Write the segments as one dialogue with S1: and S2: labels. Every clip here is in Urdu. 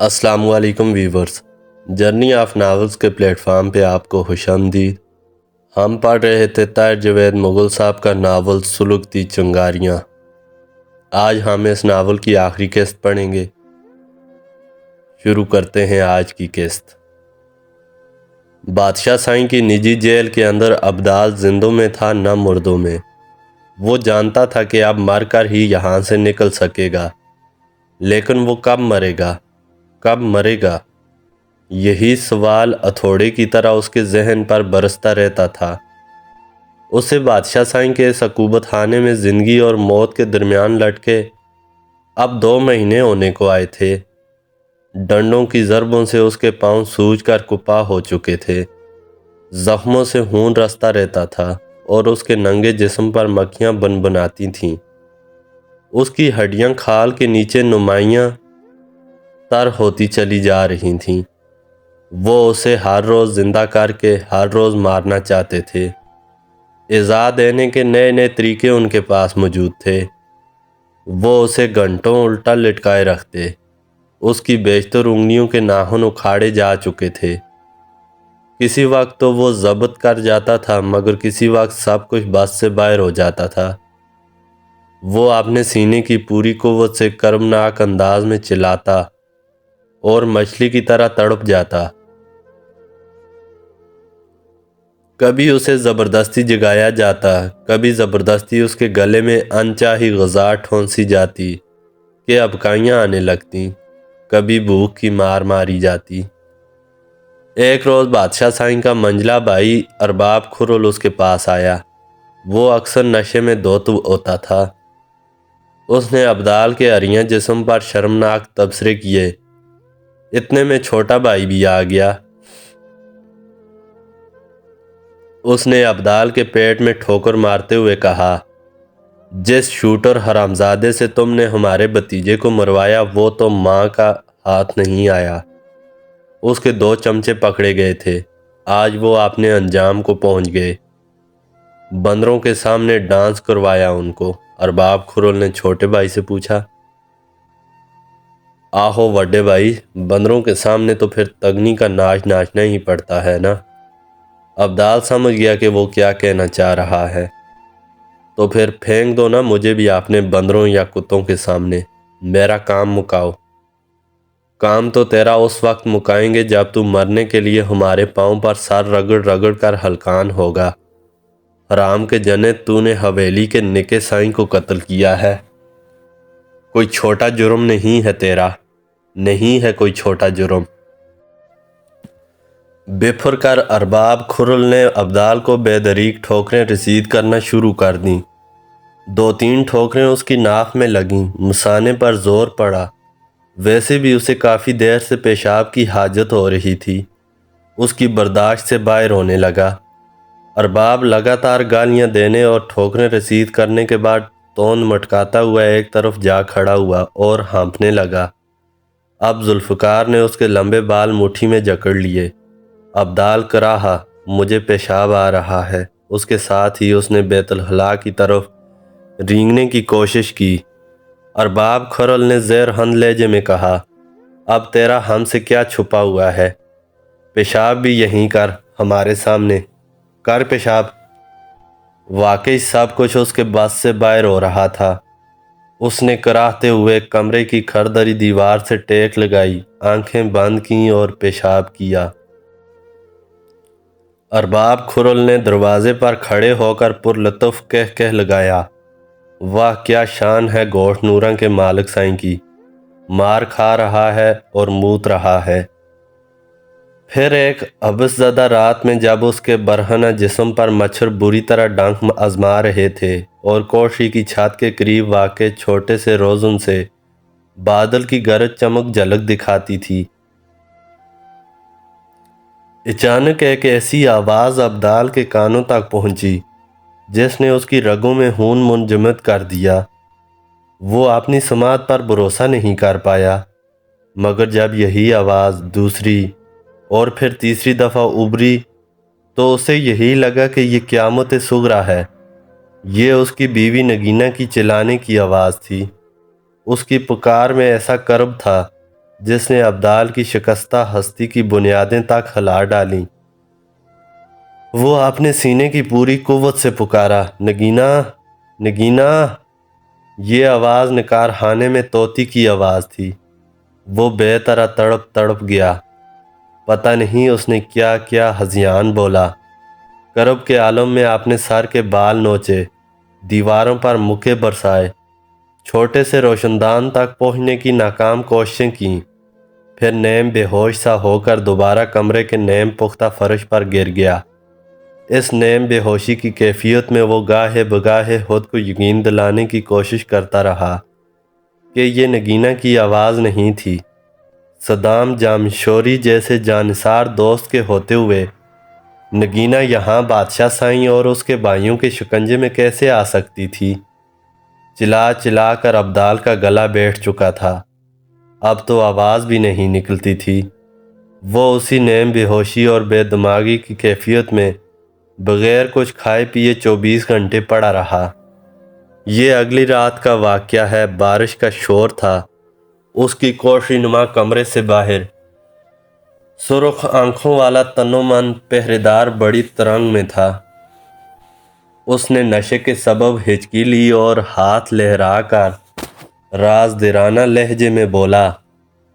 S1: السلام علیکم ویورز، جرنی آف ناولز کے پلیٹ فارم پہ آپ کو خوش آمدید۔ ہم پڑھ رہے تھے طاہر جاوید مغل صاحب کا ناول سلگتی چنگاریاں۔ آج ہم اس ناول کی آخری قسط پڑھیں گے۔ شروع کرتے ہیں آج کی قسط۔ بادشاہ سائیں کی نجی جیل کے اندر ابدال زندوں میں تھا نہ مردوں میں۔ وہ جانتا تھا کہ اب مر کر ہی یہاں سے نکل سکے گا، لیکن وہ کب مرے گا؟ کب مرے گا؟ یہی سوال ہتھوڑے کی طرح اس کے ذہن پر برستا رہتا تھا۔ اسے بادشاہ سائیں کے اس عقوبت خانے میں زندگی اور موت کے درمیان لٹکے اب 2 مہینے ہونے کو آئے تھے۔ ڈنڈوں کی ضربوں سے اس کے پاؤں سوج کر کپا ہو چکے تھے، زخموں سے خون رستا رہتا تھا اور اس کے ننگے جسم پر مکھیاں بنبناتی تھیں۔ اس کی ہڈیاں کھال کے نیچے نمایاں تر ہوتی چلی جا رہی تھیں۔ وہ اسے ہر روز زندہ کر کے ہر روز مارنا چاہتے تھے۔ ایذا دینے کے نئے نئے طریقے ان کے پاس موجود تھے۔ وہ اسے گھنٹوں الٹا لٹکائے رکھتے۔ اس کی بیشتر انگلیوں کے ناخن اکھاڑے جا چکے تھے۔ کسی وقت تو وہ ضبط کر جاتا تھا، مگر کسی وقت سب کچھ بس سے باہر ہو جاتا تھا۔ وہ اپنے سینے کی پوری قوت سے کربناک انداز میں چلاتا اور مچھلی کی طرح تڑپ جاتا۔ کبھی اسے زبردستی جگایا جاتا، کبھی زبردستی اس کے گلے میں انچاہی غذا ٹھونسی جاتی کہ ابکائیاں آنے لگتیں، کبھی بھوک کی مار ماری جاتی۔ ایک روز بادشاہ سائیں کا منجلا بھائی ارباب کھرل اس کے پاس آیا۔ وہ اکثر نشے میں دھت ہوتا تھا۔ اس نے ابدال کے عریاں جسم پر شرمناک تبصرے کیے۔ اتنے میں چھوٹا بھائی بھی آ گیا۔ اس نے ابدال کے پیٹ میں ٹھوکر مارتے ہوئے کہا، جس شوٹر حرامزادے سے تم نے ہمارے بھتیجے کو مروایا وہ تو ماں کا ہاتھ نہیں آیا۔ اس کے 2 چمچے پکڑے گئے تھے، آج وہ اپنے انجام کو پہنچ گئے۔ بندروں کے سامنے ڈانس کروایا ان کو۔ ارباب کھرل نے چھوٹے بھائی سے پوچھا، آہو وڈے بھائی، بندروں کے سامنے تو پھر تگنی کا ناچ ناچنا ہی پڑتا ہے نا؟ ابدال سمجھ گیا کہ وہ کیا کہنا چاہ رہا ہے۔ تو پھر پھینک دو نا مجھے بھی اپنے بندروں یا کتوں کے سامنے، میرا کام مکاؤ۔ کام تو تیرا اس وقت مکائیں گے جب تو مرنے کے لیے ہمارے پاؤں پر سر رگڑ رگڑ کر ہلکان ہوگا۔ حرام کے جنے، تو نے حویلی کے نکے سائیں کو قتل کیا ہے۔ کوئی چھوٹا جرم نہیں ہے تیرا، نہیں ہے کوئی چھوٹا جرم۔ بفر کر ارباب کھرل نے ابدال کو بے دریغ ٹھوکریں رسید کرنا شروع کر دیں۔ 2-3 ٹھوکریں اس کی ناک میں لگیں، مثانے پر زور پڑا۔ ویسے بھی اسے کافی دیر سے پیشاب کی حاجت ہو رہی تھی۔ اس کی برداشت سے باہر ہونے لگا۔ ارباب لگاتار گالیاں دینے اور ٹھوکریں رسید کرنے کے بعد توند مٹکاتا ہوا ایک طرف جا کھڑا ہوا اور ہانپنے لگا۔ اب ذوالفقار نے اس کے لمبے بال مٹھی میں جکڑ لیے۔ ابدال کراہا، مجھے پیشاب آ رہا ہے۔ اس کے ساتھ ہی اس نے بیت الخلاء کی طرف رینگنے کی کوشش کی۔ ارباب کھرل نے زہرہند لہجے میں کہا، اب تیرا ہم سے کیا چھپا ہوا ہے؟ پیشاب بھی یہیں کر، ہمارے سامنے کر پیشاب۔ واقعی سب کچھ اس کے بس سے باہر ہو رہا تھا۔ اس نے کراہتے ہوئے کمرے کی کھردری دیوار سے ٹیک لگائی، آنکھیں بند کیں اور پیشاب کیا۔ ارباب کھرل نے دروازے پر کھڑے ہو کر پرلطف کہہ لگایا، واہ کیا شان ہے گوشت نوراں کے مالک سائیں کی، مار کھا رہا ہے اور موت رہا ہے۔ پھر ایک حبس زدہ رات میں جب اس کے برہنہ جسم پر مچھر بری طرح ڈنک آزما رہے تھے اور کوٹری کی چھت کے قریب واقع چھوٹے سے روزن سے بادل کی گرج چمک جھلک دکھاتی تھی، اچانک ایک ایسی آواز ابدال کے کانوں تک پہنچی جس نے اس کی رگوں میں خون منجمد کر دیا۔ وہ اپنی سماعت پر بھروسہ نہیں کر پایا، مگر جب یہی آواز دوسری اور پھر تیسری دفعہ ابھری تو اسے یہی لگا کہ یہ قیامت صغریٰ ہے۔ یہ اس کی بیوی نگینہ کی چلانے کی آواز تھی۔ اس کی پکار میں ایسا کرب تھا جس نے ابدال کی شکستہ ہستی کی بنیادیں تک ہلا ڈالیں۔ وہ اپنے سینے کی پوری قوت سے پکارا، نگینا، نگینا! یہ آواز نکارخانے میں طوطی کی آواز تھی۔ وہ بے طرح تڑپ تڑپ گیا۔ پتہ نہیں اس نے کیا کیا ہذیان بولا۔ کرب کے عالم میں اپنے سر کے بال نوچے، دیواروں پر مکے برسائے، چھوٹے سے روشندان تک پہنچنے کی ناکام کوششیں کیں، پھر نیم بے ہوش سا ہو کر دوبارہ کمرے کے نیم پختہ فرش پر گر گیا۔ اس نیم بے ہوشی کی کیفیت میں وہ گاہے بگاہے خود کو یقین دلانے کی کوشش کرتا رہا کہ یہ نگینا کی آواز نہیں تھی۔ صدام جامشوری جیسے جانثار دوست کے ہوتے ہوئے نگینا یہاں بادشاہ سائیں اور اس کے بھائیوں کے شکنجے میں کیسے آ سکتی تھی؟ چلا چلا کر ابدال کا گلا بیٹھ چکا تھا، اب تو آواز بھی نہیں نکلتی تھی۔ وہ اسی نیم بے ہوشی اور بے دماغی کی کیفیت میں بغیر کچھ کھائے پیے 24 گھنٹے پڑا رہا۔ یہ اگلی رات کا واقعہ ہے۔ بارش کا شور تھا۔ اس کی کوٹری نما کمرے سے باہر سرخ آنکھوں والا تنومند پہرے دار بڑی ترنگ میں تھا۔ اس نے نشے کے سبب ہچکی لی اور ہاتھ لہرا کر رازدارانہ لہجے میں بولا،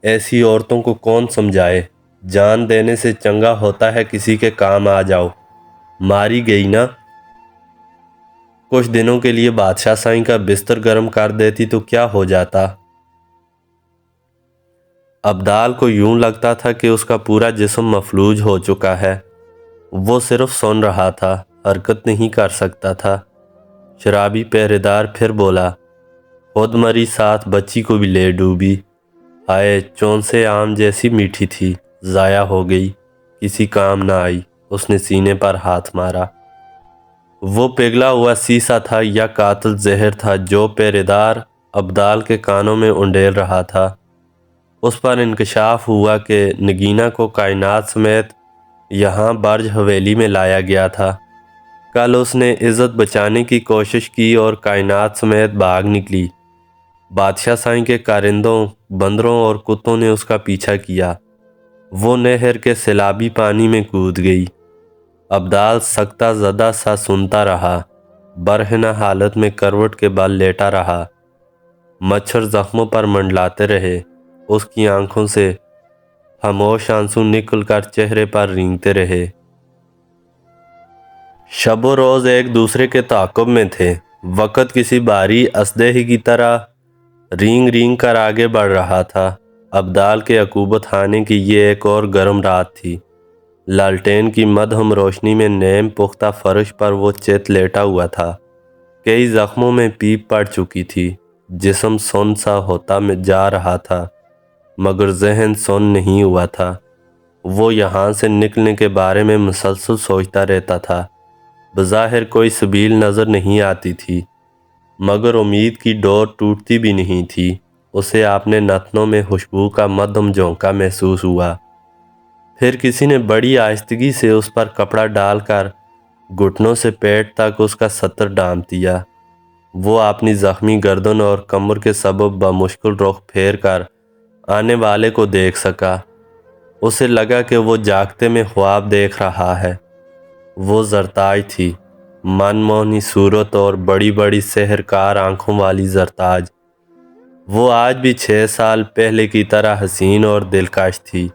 S1: ایسی عورتوں کو کون سمجھائے؟ جان دینے سے چنگا ہوتا ہے کسی کے کام آ جاؤ۔ ماری گئی نا؟ کچھ دنوں کے لیے بادشاہ سائیں کا بستر گرم کر دیتی تو کیا ہو جاتا؟ ابدال کو یوں لگتا تھا کہ اس کا پورا جسم مفلوج ہو چکا ہے۔ وہ صرف سن رہا تھا، حرکت نہیں کر سکتا تھا۔ شرابی پہرے دار پھر بولا، خود مری ساتھ بچی کو بھی لے ڈوبی۔ ہائے، چونسے آم جیسی میٹھی تھی، ضائع ہو گئی، کسی کام نہ آئی۔ اس نے سینے پر ہاتھ مارا۔ وہ پگھلا ہوا سیسا تھا یا قاتل زہر تھا جو پہرے دار ابدال کے کانوں میں انڈیل رہا تھا۔ اس پر انکشاف ہوا کہ نگینا کو کائنات سمیت یہاں برج حویلی میں لایا گیا تھا۔ کل اس نے عزت بچانے کی کوشش کی اور کائنات سمیت بھاگ نکلی۔ بادشاہ سائیں کے کارندوں، بندروں اور کتوں نے اس کا پیچھا کیا۔ وہ نہر کے سیلابی پانی میں کود گئی۔ ابدال سکتہ زدہ سا سنتا رہا، برہنہ حالت میں کروٹ کے بل لیٹا رہا۔ مچھر زخموں پر منڈلاتے رہے۔ اس کی آنکھوں سے خاموش آنسو نکل کر چہرے پر رینگتے رہے۔ شب و روز ایک دوسرے کے تعاقب میں تھے۔ وقت کسی بھاری اسدے کی طرح رینگ رینگ کر آگے بڑھ رہا تھا۔ ابدال کے عقوبت خانے کی یہ ایک اور گرم رات تھی۔ لالٹین کی مدھم روشنی میں نیم پختہ فرش پر وہ چت لیٹا ہوا تھا۔ کئی زخموں میں پیپ پڑ چکی تھی۔ جسم سن سا ہوتا جا رہا تھا مگر ذہن سن نہیں ہوا تھا۔ وہ یہاں سے نکلنے کے بارے میں مسلسل سوچتا رہتا تھا۔ بظاہر کوئی سبیل نظر نہیں آتی تھی مگر امید کی ڈور ٹوٹتی بھی نہیں تھی۔ اسے اپنے نتنوں میں خوشبو کا مدھم جھونکا محسوس ہوا۔ پھر کسی نے بڑی آہستگی سے اس پر کپڑا ڈال کر گھٹنوں سے پیٹ تک اس کا سطر ڈانپ دیا۔ وہ اپنی زخمی گردن اور کمر کے سبب بمشکل رخ پھیر کر آنے والے کو دیکھ سکا۔ اسے لگا کہ وہ جاگتے میں خواب دیکھ رہا ہے۔ وہ زرتاج تھی، من موہنی صورت اور بڑی بڑی سحرکار آنکھوں والی زرتاج۔ وہ آج بھی 6 سال پہلے کی طرح حسین اور دلکش تھی۔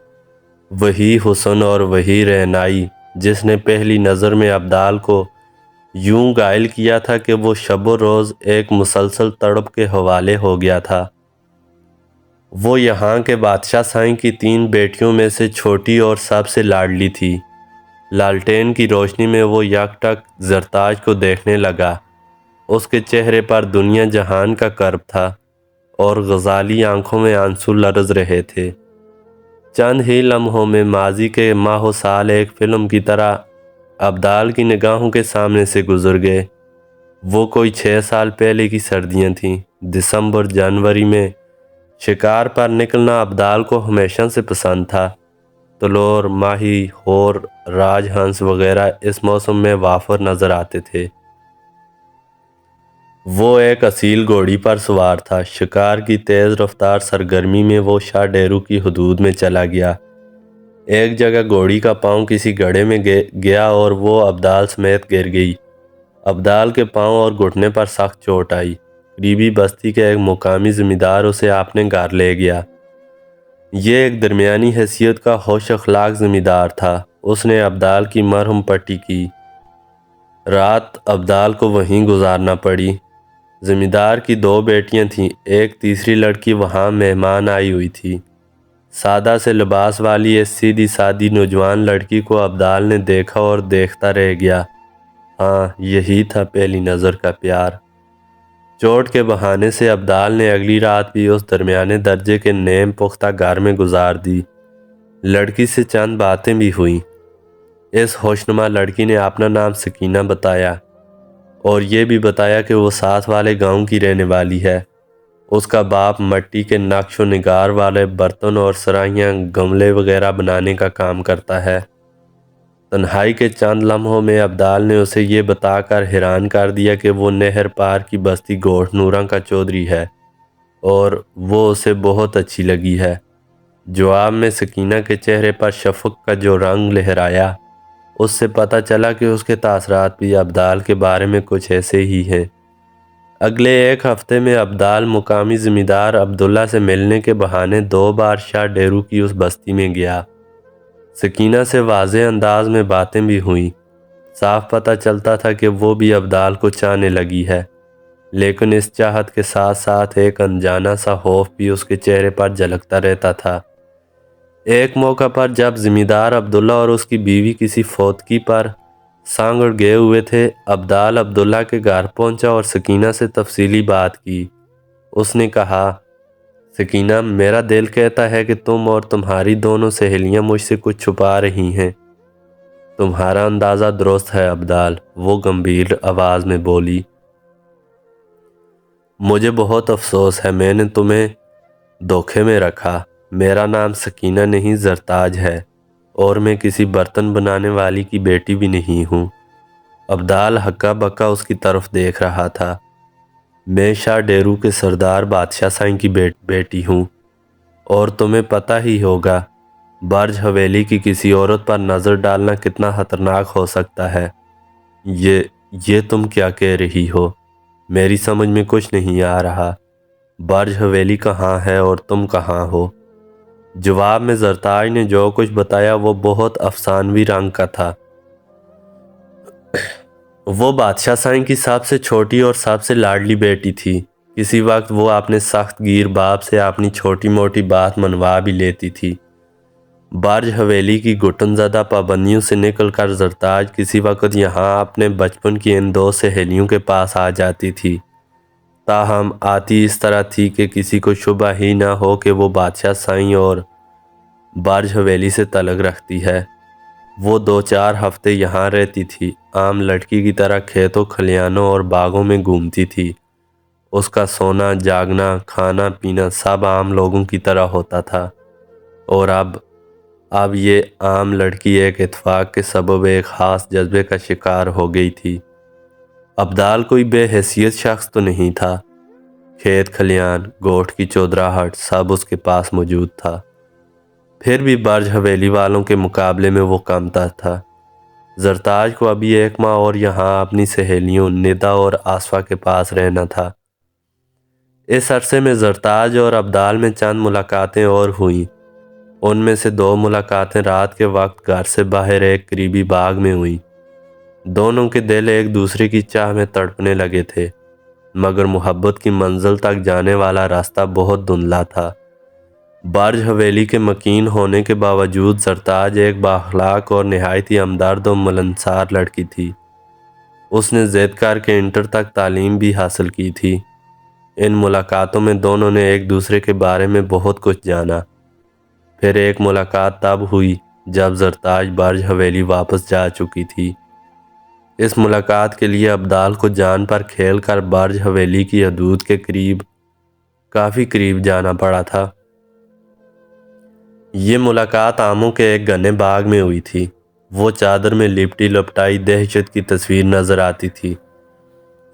S1: وہی حسن اور وہی رہنائی جس نے پہلی نظر میں ابدال کو یوں گائل کیا تھا کہ وہ شب و روز ایک مسلسل تڑپ کے حوالے ہو گیا تھا۔ وہ یہاں کے بادشاہ سائیں کی 3 بیٹیوں میں سے چھوٹی اور سب سے لاڈلی تھی۔ لالٹین کی روشنی میں وہ یک ٹک زرتاج کو دیکھنے لگا۔ اس کے چہرے پر دنیا جہان کا کرب تھا اور غزالی آنکھوں میں آنسو لرز رہے تھے۔ چند ہی لمحوں میں ماضی کے ماہ و سال ایک فلم کی طرح ابدال کی نگاہوں کے سامنے سے گزر گئے۔ وہ کوئی 6 سال پہلے کی سردیاں تھیں۔ دسمبر جنوری میں شکار پر نکلنا ابدال کو ہمیشہ سے پسند تھا۔ تلور، ماہی، ہور، راج ہنس وغیرہ اس موسم میں وافر نظر آتے تھے۔ وہ ایک اصیل گھوڑی پر سوار تھا۔ شکار کی تیز رفتار سرگرمی میں وہ شاہ ڈیرو کی حدود میں چلا گیا۔ ایک جگہ گھوڑی کا پاؤں کسی گڑھے میں گیا اور وہ ابدال سمیت گر گئی۔ ابدال کے پاؤں اور گھٹنے پر سخت چوٹ آئی۔ قریبی بستی کے ایک مقامی زمیندار اسے اپنے گھر لے گیا۔ یہ ایک درمیانی حیثیت کا خوش اخلاق زمیندار تھا۔ اس نے ابدال کی مرہم پٹی کی۔ رات ابدال کو وہیں گزارنا پڑی۔ زمیندار کی 2 بیٹیاں تھیں، ایک تیسری لڑکی وہاں مہمان آئی ہوئی تھی۔ سادہ سے لباس والی اس سیدھی سادی نوجوان لڑکی کو ابدال نے دیکھا اور دیکھتا رہ گیا۔ ہاں، یہی تھا پہلی نظر کا پیار۔ چوٹ کے بہانے سے ابدال نے اگلی رات بھی اس درمیانے درجے کے نیم پختہ گھر میں گزار دی۔ لڑکی سے چند باتیں بھی ہوئیں۔ اس خوشنما لڑکی نے اپنا نام سکینہ بتایا اور یہ بھی بتایا کہ وہ ساتھ والے گاؤں کی رہنے والی ہے۔ اس کا باپ مٹی کے نقش و نگار والے برتن اور سرائیاں، گملے وغیرہ بنانے کا کام کرتا ہے۔ تنہائی کے چند لمحوں میں ابدال نے اسے یہ بتا کر حیران کر دیا کہ وہ نہر پار کی بستی گوٹھ نوراں کا چودھری ہے اور وہ اسے بہت اچھی لگی ہے۔ جواب میں سکینہ کے چہرے پر شفق کا جو رنگ لہرایا، اس سے پتہ چلا کہ اس کے تاثرات بھی ابدال کے بارے میں کچھ ایسے ہی ہیں۔ اگلے 1 ہفتے میں ابدال مقامی زمیندار عبداللہ سے ملنے کے بہانے 2 بار شاہ ڈیرو کی اس بستی میں گیا۔ سکینہ سے واضح انداز میں باتیں بھی ہوئیں۔ صاف پتہ چلتا تھا کہ وہ بھی ابدال کو چاہنے لگی ہے، لیکن اس چاہت کے ساتھ ساتھ ایک انجانا سا خوف بھی اس کے چہرے پر جھلکتا رہتا تھا۔ ایک موقع پر جب زمیندار عبداللہ اور اس کی بیوی کسی فوتگی پر سانگڑ گئے ہوئے تھے، ابدال عبداللہ کے گھر پہنچا اور سکینہ سے تفصیلی بات کی۔ اس نے کہا، سکینہ، میرا دل کہتا ہے کہ تم اور تمہاری دونوں سہیلیاں مجھ سے کچھ چھپا رہی ہیں۔ تمہارا اندازہ درست ہے ابدال، وہ گمبھیر آواز میں بولی۔ مجھے بہت افسوس ہے میں نے تمہیں دھوکے میں رکھا۔ میرا نام سکینہ نہیں زرتاج ہے اور میں کسی برتن بنانے والی کی بیٹی بھی نہیں ہوں۔ ابدال ہکا بکا اس کی طرف دیکھ رہا تھا۔ میں شاہ ڈیرو کے سردار بادشاہ سائیں کی بیٹی ہوں اور تمہیں پتہ ہی ہوگا برج حویلی کی کسی عورت پر نظر ڈالنا کتنا خطرناک ہو سکتا ہے۔ یہ تم کیا کہہ رہی ہو؟ میری سمجھ میں کچھ نہیں آ رہا۔ برج حویلی کہاں ہے اور تم کہاں ہو؟ جواب میں زرتاج نے جو کچھ بتایا وہ بہت افسانوی رنگ کا تھا۔ وہ بادشاہ سائیں کی سب سے چھوٹی اور سب سے لاڈلی بیٹی تھی۔ کسی وقت وہ اپنے سخت گیر باپ سے اپنی چھوٹی موٹی بات منوا بھی لیتی تھی۔ برج حویلی کی گھٹن زدہ پابندیوں سے نکل کر زرتاج کسی وقت یہاں اپنے بچپن کی ان 2 سہیلیوں کے پاس آ جاتی تھی۔ تاہم آتی اس طرح تھی کہ کسی کو شبہ ہی نہ ہو کہ وہ بادشاہ سائیں اور برج حویلی سے تعلق رکھتی ہے۔ وہ 2-4 ہفتے یہاں رہتی تھی، عام لڑکی کی طرح کھیتوں کھلیانوں اور باغوں میں گھومتی تھی۔ اس کا سونا، جاگنا، کھانا پینا سب عام لوگوں کی طرح ہوتا تھا، اور اب یہ عام لڑکی ایک اتفاق کے سبب ایک خاص جذبے کا شکار ہو گئی تھی۔ ابدال کوئی بے حیثیت شخص تو نہیں تھا۔ کھیت کھلیان، گوٹھ کی چودراہٹ سب اس کے پاس موجود تھا۔ پھر بھی برج حویلی والوں کے مقابلے میں وہ کمتر تھا۔ زرتاج کو ابھی 1 ماہ اور یہاں اپنی سہیلیوں ندا اور آصفہ کے پاس رہنا تھا۔ اس عرصے میں زرتاج اور ابدال میں چند ملاقاتیں اور ہوئیں۔ ان میں سے 2 ملاقاتیں رات کے وقت گھر سے باہر ایک قریبی باغ میں ہوئیں۔ دونوں کے دل ایک دوسرے کی چاہ میں تڑپنے لگے تھے، مگر محبت کی منزل تک جانے والا راستہ بہت دھندلا تھا۔ برج حویلی کے مکین ہونے کے باوجود زرتاج ایک بااخلاق اور نہایت ہی ہمدرد و ملنسار لڑکی تھی۔ اس نے ضد کر کے انٹر تک تعلیم بھی حاصل کی تھی۔ ان ملاقاتوں میں دونوں نے ایک دوسرے کے بارے میں بہت کچھ جانا۔ پھر ایک ملاقات تب ہوئی جب زرتاج برج حویلی واپس جا چکی تھی۔ اس ملاقات کے لیے ابدال کو جان پر کھیل کر برج حویلی کی حدود کے کافی قریب جانا پڑا تھا۔ یہ ملاقات آموں کے ایک گھنے باغ میں ہوئی تھی۔ وہ چادر میں لپٹی لپٹائی دہشت کی تصویر نظر آتی تھی۔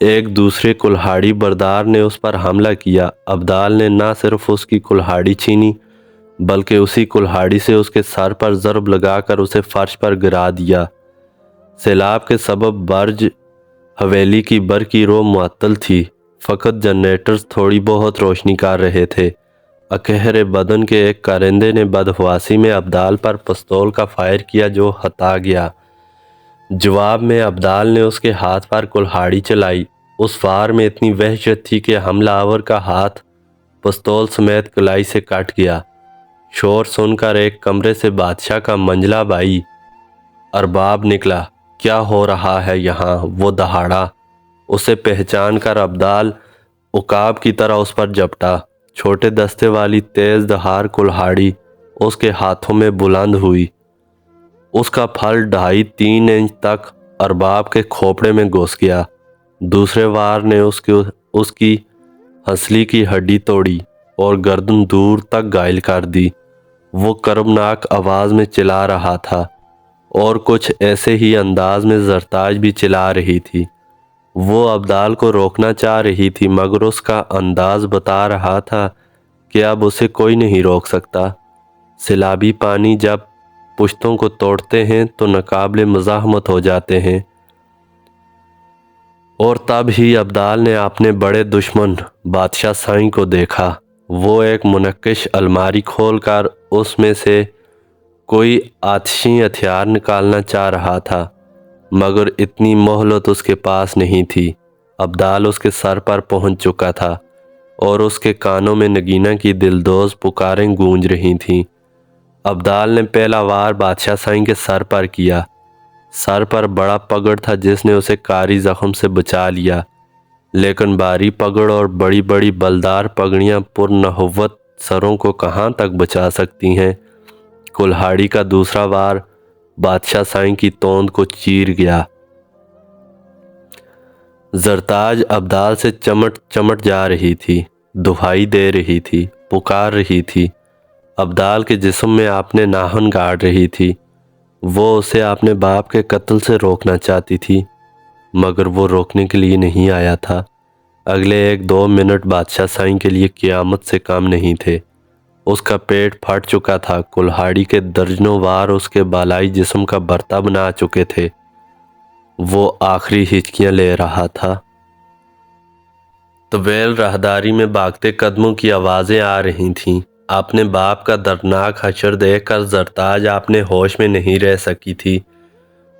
S1: ایک دوسرے کلہاڑی بردار نے اس پر حملہ کیا۔ ابدال نے نہ صرف اس کی کلہاڑی چھینی بلکہ اسی کلہاڑی سے اس کے سر پر ضرب لگا کر اسے فرش پر گرا دیا۔ سیلاب کے سبب برج حویلی کی برقی رو معطل تھی، فقط جنریٹرز تھوڑی بہت روشنی کر رہے تھے۔ اکہرے بدن کے ایک کارندے نے بدحواسی میں ابدال پر پستول کا فائر کیا جو ہتا گیا۔ جواب میں ابدال نے اس کے ہاتھ پر کلہاڑی چلائی۔ اس وار میں اتنی وحشت تھی کہ حملہ آور کا ہاتھ پستول سمیت کلائی سے کٹ گیا۔ شور سن کر ایک کمرے سے بادشاہ کا منجلا بھائی ارباب نکلا۔ کیا ہو رہا ہے یہاں؟ وہ دہاڑا۔ اسے پہچان کر ابدال عقاب کی طرح اس پر جھپٹا۔ چھوٹے دستے والی تیز دھار کلہاڑی اس کے ہاتھوں میں بلند ہوئی۔ اس کا پھل 2.5-3 انچ تک ارباب کے کھوپڑے میں گھس گیا۔ دوسرے وار نے اس کی ہنسلی کی ہڈی توڑی اور گردن دور تک گھائل کر دی۔ وہ کربناک آواز میں چلا رہا تھا اور کچھ ایسے ہی انداز میں زرتاج بھی چلا رہی تھی۔ وہ ابدال کو روکنا چاہ رہی تھی مگر اس کا انداز بتا رہا تھا کہ اب اسے کوئی نہیں روک سکتا۔ سیلابی پانی جب پشتوں کو توڑتے ہیں تو ناقابل مزاحمت ہو جاتے ہیں، اور تب ہی ابدال نے اپنے بڑے دشمن بادشاہ سائیں کو دیکھا۔ وہ ایک منقش الماری کھول کر اس میں سے کوئی آتشی ہتھیار نکالنا چاہ رہا تھا مگر اتنی مہلت اس کے پاس نہیں تھی۔ ابدال اس کے سر پر پہنچ چکا تھا اور اس کے کانوں میں نگینہ کی دلدوز پکاریں گونج رہی تھیں۔ ابدال نے پہلا وار بادشاہ سائیں کے سر پر کیا۔ سر پر بڑا پگڑ تھا جس نے اسے کاری زخم سے بچا لیا، لیکن باری پگڑ اور بڑی بڑی بلدار پگڑیاں پر نحوت سروں کو کہاں تک بچا سکتی ہیں۔ کلہاڑی کا دوسرا وار بادشاہ سائیں کی توند کو چیر گیا۔ زرتاج ابدال سے چمٹ جا رہی تھی، دہائی دے رہی تھی، پکار رہی تھی۔ ابدال کے جسم میں اپنے ناخن گاڑ رہی تھی۔ وہ اسے اپنے باپ کے قتل سے روکنا چاہتی تھی مگر وہ روکنے کے لیے نہیں آیا تھا۔ اگلے 1-2 منٹ بادشاہ سائیں کے لیے قیامت سے کم نہیں تھے۔ اس کا پیٹ پھٹ چکا تھا، کلہاڑی کے درجنوں وار اس کے بالائی جسم کا برتا بنا چکے تھے۔ وہ آخری ہچکیاں لے رہا تھا۔ طویل راہداری میں بھاگتے قدموں کی آوازیں آ رہی تھیں۔ اپنے باپ کا دردناک حشر دیکھ کر زرتاج اپنے ہوش میں نہیں رہ سکی تھی۔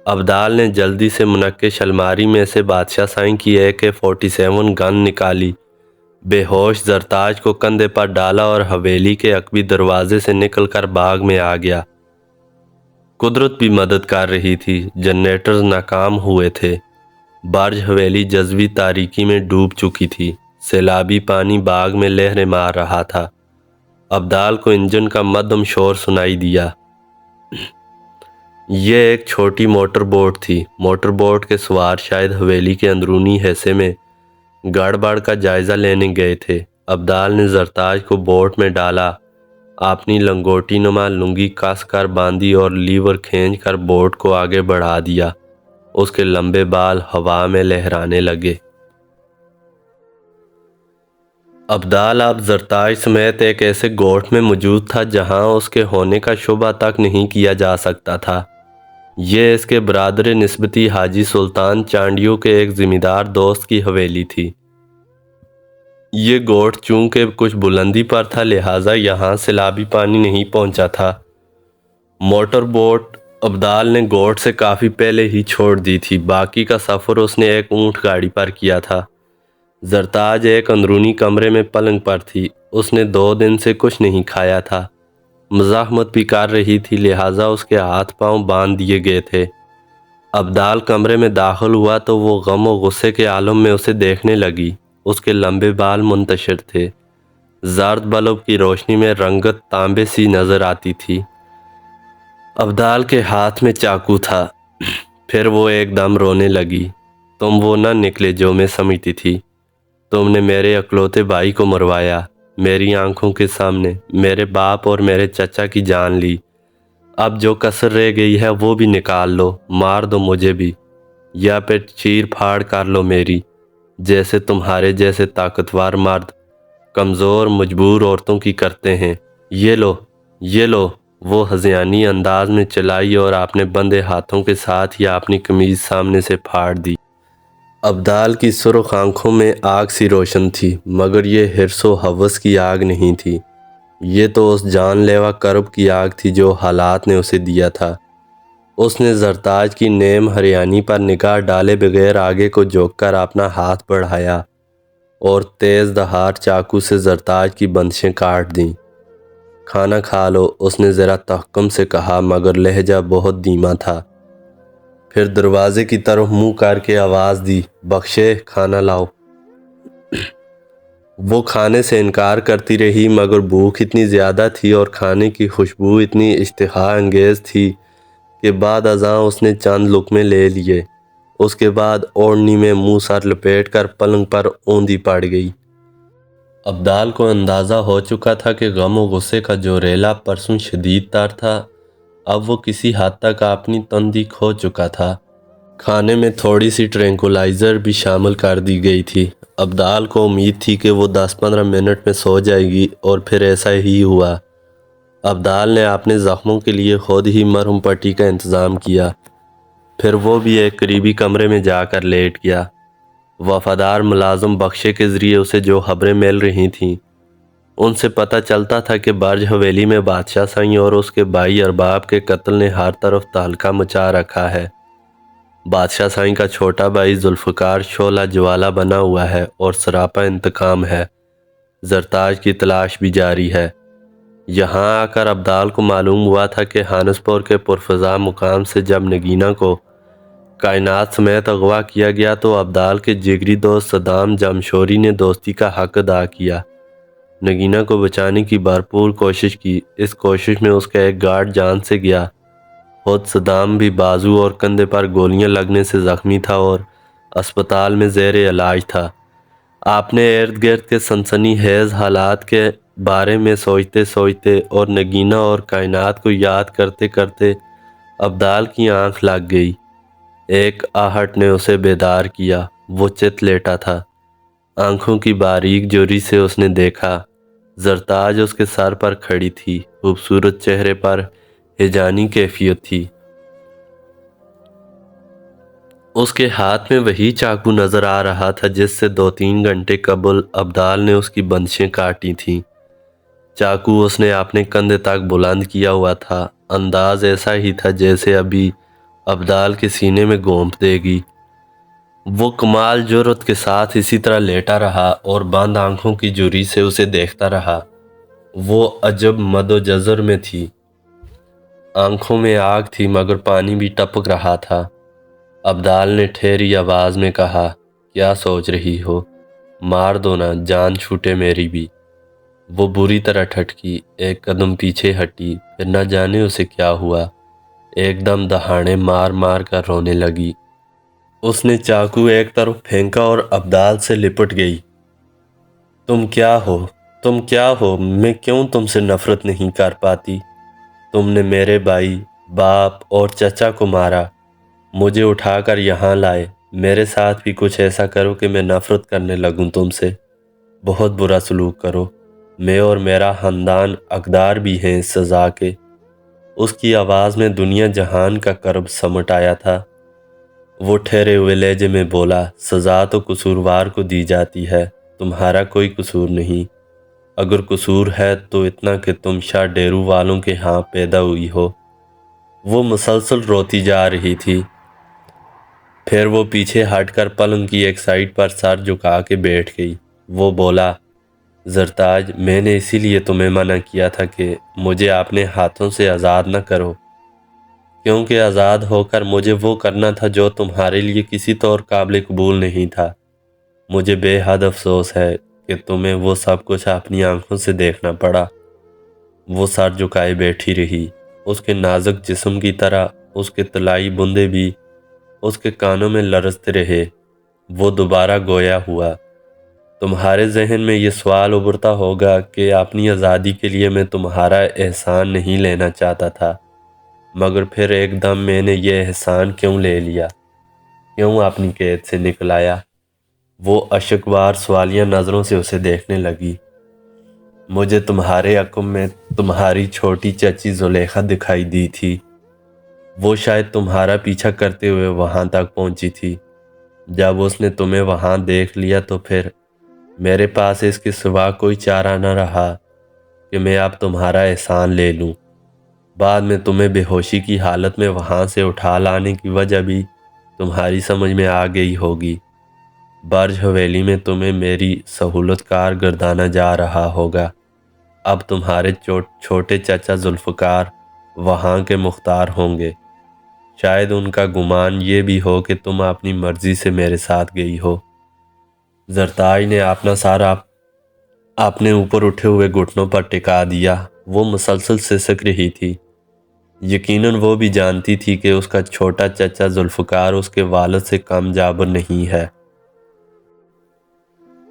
S1: ابدال نے جلدی سے منقش الماری میں سے بادشاہ سائیں کی AK-47 گن نکالی۔ بے ہوش زرتاج کو کندھے پر ڈالا اور حویلی کے عقبی دروازے سے نکل کر باغ میں آ گیا۔ قدرت بھی مدد کر رہی تھی، جنریٹرز ناکام ہوئے تھے۔ برج حویلی جزوی تاریکی میں ڈوب چکی تھی۔ سیلابی پانی باغ میں لہریں مار رہا تھا۔ ابدال کو انجن کا مدھم شور سنائی دیا۔ یہ ایک چھوٹی موٹر بوٹ تھی۔ موٹر بوٹ کے سوار شاید حویلی کے اندرونی حصے میں گڑبڑ کا جائزہ لینے گئے تھے۔ ابدال نے زرتاج کو بوٹ میں ڈالا، اپنی لنگوٹی نما لنگی کس کر باندھی اور لیور کھینچ کر بوٹ کو آگے بڑھا دیا۔ اس کے لمبے بال ہوا میں لہرانے لگے۔ ابدال اب زرتاج سمیت ایک ایسے گوٹھ میں موجود تھا جہاں اس کے ہونے کا شبہ تک نہیں کیا جا سکتا تھا۔ یہ اس کے برادر نسبتی حاجی سلطان چانڈیو کے ایک زمیندار دوست کی حویلی تھی۔ یہ گوٹھ چونکہ کچھ بلندی پر تھا لہٰذا یہاں سیلابی پانی نہیں پہنچا تھا۔ موٹر بوٹ ابدال نے گوٹھ سے کافی پہلے ہی چھوڑ دی تھی۔ باقی کا سفر اس نے ایک اونٹ گاڑی پر کیا تھا۔ زرتاج ایک اندرونی کمرے میں پلنگ پر تھی۔ اس نے 2 دن سے کچھ نہیں کھایا تھا، مزاحمت بھی کر رہی تھی لہٰذا اس کے ہاتھ پاؤں باندھ دیے گئے تھے۔ ابدال کمرے میں داخل ہوا تو وہ غم و غصے کے عالم میں اسے دیکھنے لگی۔ اس کے لمبے بال منتشر تھے، زرد بلب کی روشنی میں رنگت تانبے سی نظر آتی تھی۔ ابدال کے ہاتھ میں چاقو تھا۔ پھر وہ ایک دم رونے لگی۔ تم وہ نہ نکلے جو میں سمجھتی تھی۔ تم نے میرے اکلوتے بھائی کو مروایا، میری آنکھوں کے سامنے میرے باپ اور میرے چچا کی جان لی۔ اب جو کسر رہ گئی ہے وہ بھی نکال لو، مار دو مجھے بھی، یا پھر چیر پھاڑ کر لو میری۔ جیسے تمہارے جیسے طاقتور مرد کمزور مجبور عورتوں کی کرتے ہیں۔ یہ لو، یہ لو، وہ ہذیانی انداز میں چلائی اور اپنے بندے ہاتھوں کے ساتھ ہی اپنی قمیض سامنے سے پھاڑ دی۔ ابدال کی سرخ آنکھوں میں آگ سی روشن تھی، مگر یہ حرص و ہوس کی آگ نہیں تھی، یہ تو اس جان لیوا کرب کی آگ تھی جو حالات نے اسے دیا تھا۔ اس نے زرتاج کی نیم ہریانی پر نگاہ ڈالے بغیر آگے کو جھک کر اپنا ہاتھ بڑھایا اور تیز دھار چاقو سے زرتاج کی بندشیں کاٹ دیں۔ کھانا کھا لو، اس نے ذرا تحکم سے کہا، مگر لہجہ بہت دھیما تھا۔ پھر دروازے کی طرف منہ کر کے آواز دی، بخشے، کھانا لاؤ۔ وہ کھانے سے انکار کرتی رہی، مگر بھوک اتنی زیادہ تھی اور کھانے کی خوشبو اتنی اشتہا انگیز تھی کہ بعد ازاں اس نے چند لقمے لے لیے۔ اس کے بعد اوڑھنی میں منہ سر لپیٹ کر پلنگ پر اوندھی پڑ گئی۔ ابدال کو اندازہ ہو چکا تھا کہ غم و غصے کا جو ریلا پرسوں شدید تر تھا، اب وہ کسی حد تک اپنی تندی کھو چکا تھا۔ کھانے میں تھوڑی سی ٹرینکولائزر بھی شامل کر دی گئی تھی۔ ابدال کو امید تھی کہ وہ 10-15 منٹ میں سو جائے گی، اور پھر ایسا ہی ہوا۔ ابدال نے اپنے زخموں کے لیے خود ہی مرہم پٹی کا انتظام کیا، پھر وہ بھی ایک قریبی کمرے میں جا کر لیٹ گیا۔ وفادار ملازم بخشے کے ذریعے اسے جو خبریں مل رہی تھیں، ان سے پتہ چلتا تھا کہ برج حویلی میں بادشاہ سائیں اور اس کے بھائی ارباب کے قتل نے ہر طرف تہلکہ مچا رکھا ہے۔ بادشاہ سائیں کا چھوٹا بھائی ذوالفقار شعلہ جوالا بنا ہوا ہے اور سراپا انتقام ہے۔ زرتاج کی تلاش بھی جاری ہے۔ یہاں آ کر ابدال کو معلوم ہوا تھا کہ ہانسپور کے پرفضا مقام سے جب نگینہ کو کائنات سمیت اغوا کیا گیا تو ابدال کے جگری دوست صدام جمشوری نے دوستی کا حق ادا کیا، نگینہ کو بچانے کی بھرپور کوشش کی۔ اس کوشش میں اس کا ایک گارڈ جان سے گیا۔ خود صدام بھی بازو اور کندھے پر گولیاں لگنے سے زخمی تھا اور اسپتال میں زیر علاج تھا۔ آپ نے ارد گرد کے سنسنی خیز حالات کے بارے میں سوچتے سوچتے اور نگینہ اور کائنات کو یاد کرتے کرتے ابدال کی آنکھ لگ گئی۔ ایک آہٹ نے اسے بیدار کیا۔ وہ چت لیٹا تھا۔ آنکھوں کی باریک جوری سے اس نے دیکھا، زرتاج اس کے سر پر کھڑی تھی، خوبصورت چہرے پر ہیجانی کیفیت تھی۔ اس کے ہاتھ میں وہی چاقو نظر آ رہا تھا جس سے 2-3 گھنٹے قبل ابدال نے اس کی بندشیں کاٹی تھیں۔ چاقو اس نے اپنے کندھے تک بلند کیا ہوا تھا، انداز ایسا ہی تھا جیسے ابھی ابدال کے سینے میں گھونپ دے گی۔ وہ کمال جرأت کے ساتھ اسی طرح لیٹا رہا اور بند آنکھوں کی جوری سے اسے دیکھتا رہا۔ وہ عجب مد و جزر میں تھی، آنکھوں میں آگ تھی مگر پانی بھی ٹپک رہا تھا۔ ابدال نے ٹھیری آواز میں کہا، کیا سوچ رہی ہو؟ مار دو نا، جان چھوٹے میری بھی۔ وہ بری طرح ٹھٹکی، ایک قدم پیچھے ہٹی، پھر نہ جانے اسے کیا ہوا، ایک دم دہاڑے مار مار کر رونے لگی۔ اس نے چاقو ایک طرف پھینکا اور ابدال سے لپٹ گئی۔ تم کیا ہو؟ تم کیا ہو؟ میں کیوں تم سے نفرت نہیں کر پاتی؟ تم نے میرے بھائی، باپ اور چچا کو مارا، مجھے اٹھا کر یہاں لائے۔ میرے ساتھ بھی کچھ ایسا کرو کہ میں نفرت کرنے لگوں تم سے، بہت برا سلوک کرو۔ میں اور میرا خاندان حقدار بھی ہیں اس سزا کے۔ اس کی آواز میں دنیا جہان کا کرب سمٹ آیا تھا۔ وہ ٹھہرے ہوئے لہجے میں بولا، سزا تو قصوروار کو دی جاتی ہے، تمہارا کوئی قصور نہیں۔ اگر قصور ہے تو اتنا کہ تم شاہ ڈیرو والوں کے ہاں پیدا ہوئی ہو۔ وہ مسلسل روتی جا رہی تھی۔ پھر وہ پیچھے ہٹ کر پلنگ کی ایک سائیڈ پر سر جھکا کے بیٹھ گئی۔ وہ بولا، زرتاج، میں نے اسی لیے تمہیں منع کیا تھا کہ مجھے اپنے ہاتھوں سے آزاد نہ کرو، کیونکہ آزاد ہو کر مجھے وہ کرنا تھا جو تمہارے لیے کسی طور قابل قبول نہیں تھا۔ مجھے بے حد افسوس ہے کہ تمہیں وہ سب کچھ اپنی آنکھوں سے دیکھنا پڑا۔ وہ سر جھکائے بیٹھی رہی، اس کے نازک جسم کی طرح اس کے طلائی بندے بھی اس کے کانوں میں لرزتے رہے۔ وہ دوبارہ گویا ہوا، تمہارے ذہن میں یہ سوال ابھرتا ہوگا کہ اپنی آزادی کے لیے میں تمہارا احسان نہیں لینا چاہتا تھا، مگر پھر ایک دم میں نے یہ احسان کیوں لے لیا، کیوں اپنی قید سے نکل آیا؟ وہ اشکوار سوالیہ نظروں سے اسے دیکھنے لگی۔ مجھے تمہارے عقب میں تمہاری چھوٹی چچی زلیخا دکھائی دی تھی۔ وہ شاید تمہارا پیچھا کرتے ہوئے وہاں تک پہنچی تھی۔ جب اس نے تمہیں وہاں دیکھ لیا تو پھر میرے پاس اس کے سوا کوئی چارہ نہ رہا کہ میں اب تمہارا احسان لے لوں۔ بعد میں تمہیں بے ہوشی کی حالت میں وہاں سے اٹھا لانے کی وجہ بھی تمہاری سمجھ میں آ گئی ہوگی۔ برج حویلی میں تمہیں میری سہولت کار گردانا جا رہا ہوگا۔ اب تمہارے چھوٹے چچا ذوالفقار وہاں کے مختار ہوں گے۔ شاید ان کا گمان یہ بھی ہو کہ تم اپنی مرضی سے میرے ساتھ گئی ہو۔ زرتاج نے اپنا سارا اپنے اوپر اٹھے ہوئے گھٹنوں پر ٹکا دیا۔ وہ مسلسل سسک رہی تھی۔ یقیناً وہ بھی جانتی تھی کہ اس کا چھوٹا چچا ذوالفقار اس کے والد سے کم جابر نہیں ہے۔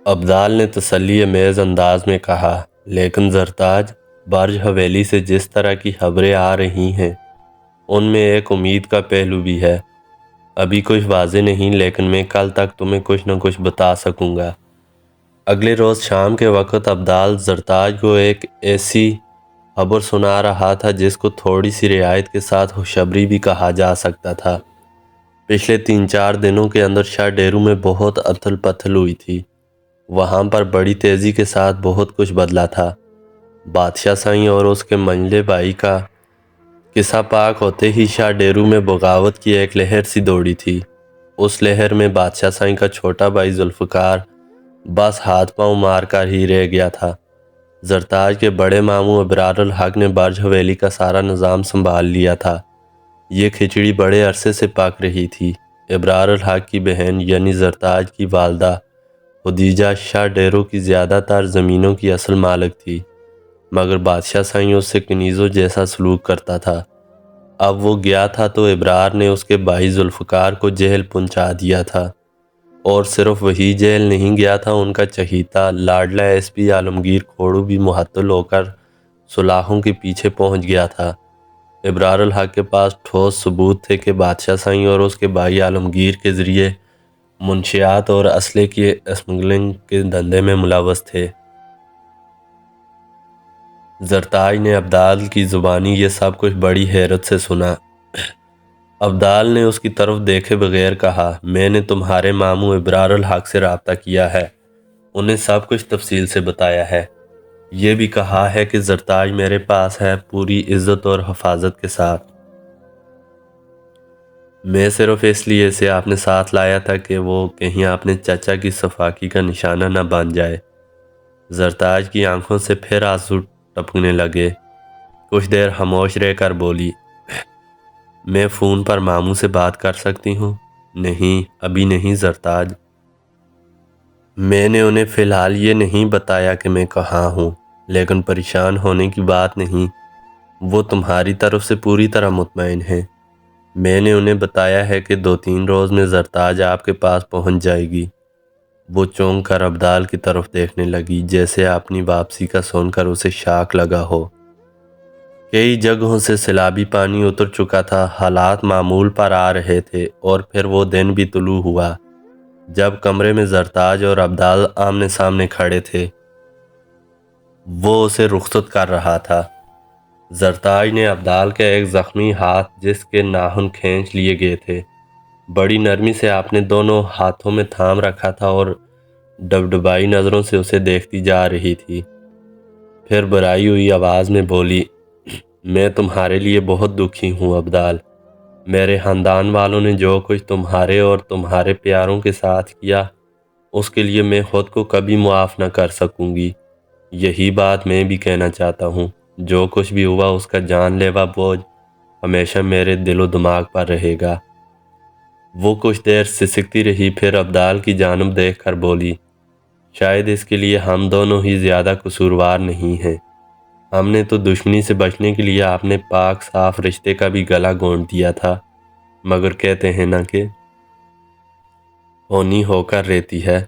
S1: ابدال نے تسلی امیز انداز میں کہا، لیکن زرتاج، برج حویلی سے جس طرح کی خبریں آ رہی ہیں ان میں ایک امید کا پہلو بھی ہے۔ ابھی کچھ واضح نہیں، لیکن میں کل تک تمہیں کچھ نہ کچھ بتا سکوں گا۔ اگلے روز شام کے وقت ابدال زرتاج کو ایک ایسی خبر سنا رہا تھا جس کو تھوڑی سی رعایت کے ساتھ خوشخبری بھی کہا جا سکتا تھا۔ پچھلے 3-4 دنوں کے اندر شاہ ڈیرو میں بہت اتھل پتھل ہوئی تھی۔ وہاں پر بڑی تیزی کے ساتھ بہت کچھ بدلا تھا۔ بادشاہ سائیں اور اس کے منجلے بھائی کا قصہ پاک ہوتے ہی شاہ ڈیرو میں بغاوت کی ایک لہر سی دوڑی تھی۔ اس لہر میں بادشاہ سائیں کا چھوٹا بھائی ذوالفقار بس ہاتھ پاؤں مار کر ہی رہ گیا تھا۔ زرتاج کے بڑے ماموں ابرار الحق نے برج حویلی کا سارا نظام سنبھال لیا تھا۔ یہ کھچڑی بڑے عرصے سے پک رہی تھی۔ ابرار الحق کی بہن یعنی زرتاج کی والدہ خدیجہ شاہ ڈیرو کی زیادہ تر زمینوں کی اصل مالک تھی، مگر بادشاہ سائیں اس سے کنیزوں جیسا سلوک کرتا تھا۔ اب وہ گیا تھا تو ابرار نے اس کے بھائی ذوالفقار کو جیل پہنچا دیا تھا، اور صرف وہی جیل نہیں گیا تھا، ان کا چہیتا لاڈلا ایس پی عالمگیر کھوڑو بھی معطل ہو کر سلاخوں کے پیچھے پہنچ گیا تھا۔ ابرار الحق کے پاس ٹھوس ثبوت تھے کہ بادشاہ سائیں اور اس کے بھائی عالمگیر کے ذریعے منشیات اور اسلحے کی اسمگلنگ کے دھندے میں ملوث تھے۔ زرتاج نے ابدال کی زبانی یہ سب کچھ بڑی حیرت سے سنا۔ ابدال نے اس کی طرف دیکھے بغیر کہا، میں نے تمہارے ماموں ابرار الحق سے رابطہ کیا ہے، انہیں سب کچھ تفصیل سے بتایا ہے۔ یہ بھی کہا ہے کہ زرتاج میرے پاس ہے، پوری عزت اور حفاظت کے ساتھ۔ میں صرف اس لیے اسے آپ نے ساتھ لایا تھا کہ وہ کہیں اپنے چچا کی صفاقی کا نشانہ نہ بن جائے۔ زرتاج کی آنکھوں سے پھر آنسو ٹپکنے لگے۔ کچھ دیر خاموش رہ کر بولی، میں فون پر ماموں سے بات کر سکتی ہوں؟ نہیں، ابھی نہیں زرتاج۔ میں نے انہیں فی الحال یہ نہیں بتایا کہ میں کہاں ہوں، لیکن پریشان ہونے کی بات نہیں، وہ تمہاری طرف سے پوری طرح مطمئن ہیں۔ میں نے انہیں بتایا ہے کہ 2-3 روز میں زرتاج آپ کے پاس پہنچ جائے گی۔ وہ چونک کر ابدال کی طرف دیکھنے لگی، جیسے اپنی واپسی کا سن کر اسے شاک لگا ہو۔ کئی جگہوں سے سیلابی پانی اتر چکا تھا، حالات معمول پر آ رہے تھے، اور پھر وہ دن بھی طلوع ہوا جب کمرے میں زرتاج اور ابدال آمنے سامنے کھڑے تھے۔ وہ اسے رخصت کر رہا تھا۔ زرتاج نے ابدال کا ایک زخمی ہاتھ جس کے ناخن کھینچ لیے گئے تھے بڑی نرمی سے اپنے دونوں ہاتھوں میں تھام رکھا تھا اور ڈبڈبائی نظروں سے اسے دیکھتی جا رہی تھی۔ پھر برائی ہوئی آواز میں بولی، میں تمہارے لیے بہت دکھی ہوں ابدال۔ میرے خاندان والوں نے جو کچھ تمہارے اور تمہارے پیاروں کے ساتھ کیا، اس کے لیے میں خود کو کبھی معاف نہ کر سکوں گی۔ یہی بات میں بھی کہنا چاہتا ہوں، جو کچھ بھی ہوا اس کا جان لیوا بوجھ ہمیشہ میرے دل و دماغ پر رہے گا۔ وہ کچھ دیر سسکتی رہی، پھر ابدال کی جانب دیکھ کر بولی، شاید اس کے لیے ہم دونوں ہی زیادہ قصوروار نہیں ہیں۔ ہم نے تو دشمنی سے بچنے کے لیے اپنے پاک صاف رشتے کا بھی گلا گھونٹ دیا تھا، مگر کہتے ہیں نا کہ ہونی ہو کر رہتی ہے،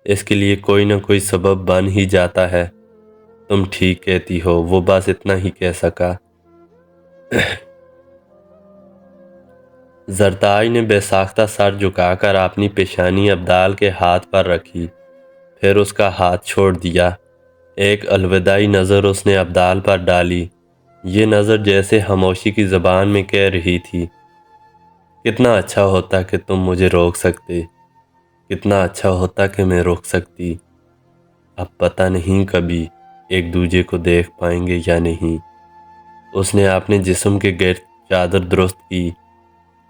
S1: اس کے لیے کوئی نہ کوئی سبب بن ہی جاتا ہے۔ تم ٹھیک کہتی ہو، وہ بس اتنا ہی کہہ سکا۔ زرتاج نے بے ساختہ سر جھکا کر اپنی پیشانی ابدال کے ہاتھ پر رکھی، پھر اس کا ہاتھ چھوڑ دیا۔ ایک الوداعی نظر اس نے ابدال پر ڈالی، یہ نظر جیسے خاموشی کی زبان میں کہہ رہی تھی، کتنا اچھا ہوتا کہ تم مجھے روک سکتے، کتنا اچھا ہوتا کہ میں روک سکتی۔ اب پتہ نہیں کبھی ایک دوسرے کو دیکھ پائیں گے یا نہیں۔ اس نے اپنے جسم کے گرد چادر درست کی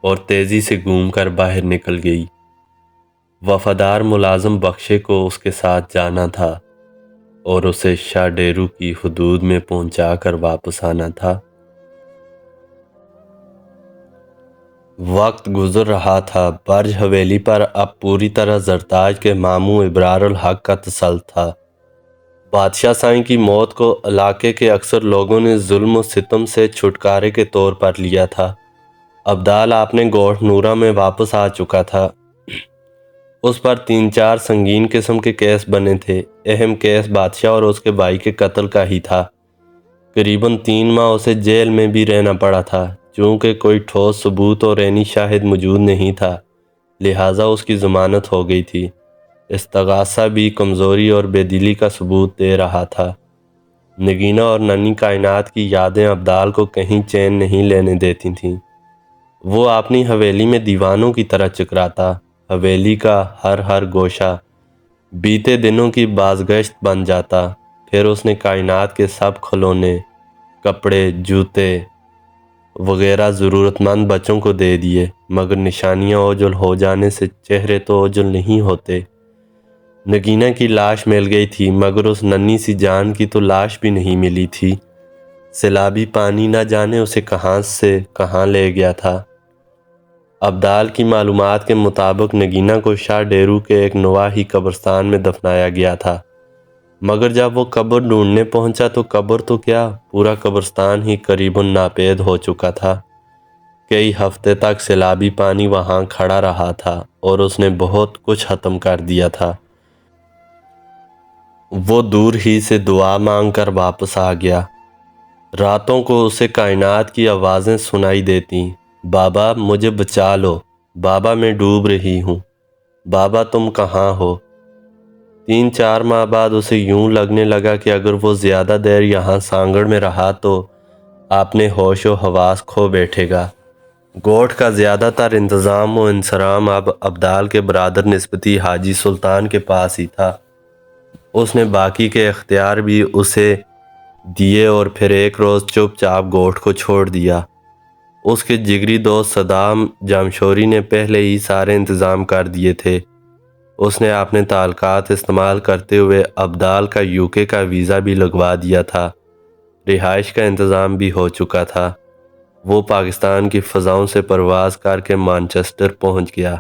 S1: اور تیزی سے گھوم کر باہر نکل گئی۔ وفادار ملازم بخشے کو اس کے ساتھ جانا تھا اور اسے شاہ ڈیرو کی حدود میں پہنچا کر واپس آنا تھا۔ وقت گزر رہا تھا۔ برج حویلی پر اب پوری طرح زرتاج کے ماموں ابرار الحق کا تسلط تھا۔ بادشاہ سائیں کی موت کو علاقے کے اکثر لوگوں نے ظلم و ستم سے چھٹکارے کے طور پر لیا تھا۔ ابدال اپنے گوٹھ نورہ میں واپس آ چکا تھا۔ اس پر 3-4 سنگین قسم کے کیس بنے تھے۔ اہم کیس بادشاہ اور اس کے بھائی کے قتل کا ہی تھا۔ قریباً 3 ماہ اسے جیل میں بھی رہنا پڑا تھا۔ چونکہ کوئی ٹھوس ثبوت اور عینی شاہد موجود نہیں تھا، لہٰذا اس کی ضمانت ہو گئی تھی۔ استغاثہ بھی کمزوری اور بے دلی کا ثبوت دے رہا تھا۔ نگینہ اور ننھی کائنات کی یادیں ابدال کو کہیں چین نہیں لینے دیتی تھیں۔ وہ اپنی حویلی میں دیوانوں کی طرح چکراتا، حویلی کا ہر گوشہ بیتے دنوں کی بازگشت بن جاتا۔ پھر اس نے کائنات کے سب کھلونے، کپڑے، جوتے وغیرہ ضرورت مند بچوں کو دے دیے، مگر نشانیاں اوجھل ہو جانے سے چہرے تو اوجھل نہیں ہوتے۔ نگینہ کی لاش مل گئی تھی، مگر اس ننھی سی جان کی تو لاش بھی نہیں ملی تھی۔ سیلابی پانی نہ جانے اسے کہاں سے کہاں لے گیا تھا۔ ابدال کی معلومات کے مطابق نگینہ کو شاہ ڈیرو کے ایک نواحی قبرستان میں دفنایا گیا تھا، مگر جب وہ قبر ڈھونڈنے پہنچا تو قبر تو کیا، پورا قبرستان ہی قریباً ناپید ہو چکا تھا۔ کئی ہفتے تک سیلابی پانی وہاں کھڑا رہا تھا اور اس نے بہت کچھ ختم کر دیا تھا۔ وہ دور ہی سے دعا مانگ کر واپس آ گیا۔ راتوں کو اسے کائنات کی آوازیں سنائی دیتیں، بابا مجھے بچا لو، بابا میں ڈوب رہی ہوں، بابا تم کہاں ہو۔ 3-4 ماہ بعد اسے یوں لگنے لگا کہ اگر وہ زیادہ دیر یہاں سانگڑ میں رہا تو اپنے ہوش و حواس کھو بیٹھے گا۔ گوٹھ کا زیادہ تر انتظام و انصرام اب ابدال کے برادر نسبتی حاجی سلطان کے پاس ہی تھا۔ اس نے باقی کے اختیار بھی اسے دیے اور پھر ایک روز چپ چاپ گوٹھ کو چھوڑ دیا۔ اس کے جگری دوست صدام جمشوری نے پہلے ہی سارے انتظام کر دیے تھے۔ اس نے اپنے تعلقات استعمال کرتے ہوئے ابدال کا UK کا ویزا بھی لگوا دیا تھا۔ رہائش کا انتظام بھی ہو چکا تھا۔ وہ پاکستان کی فضاؤں سے پرواز کر کے مانچسٹر پہنچ گیا۔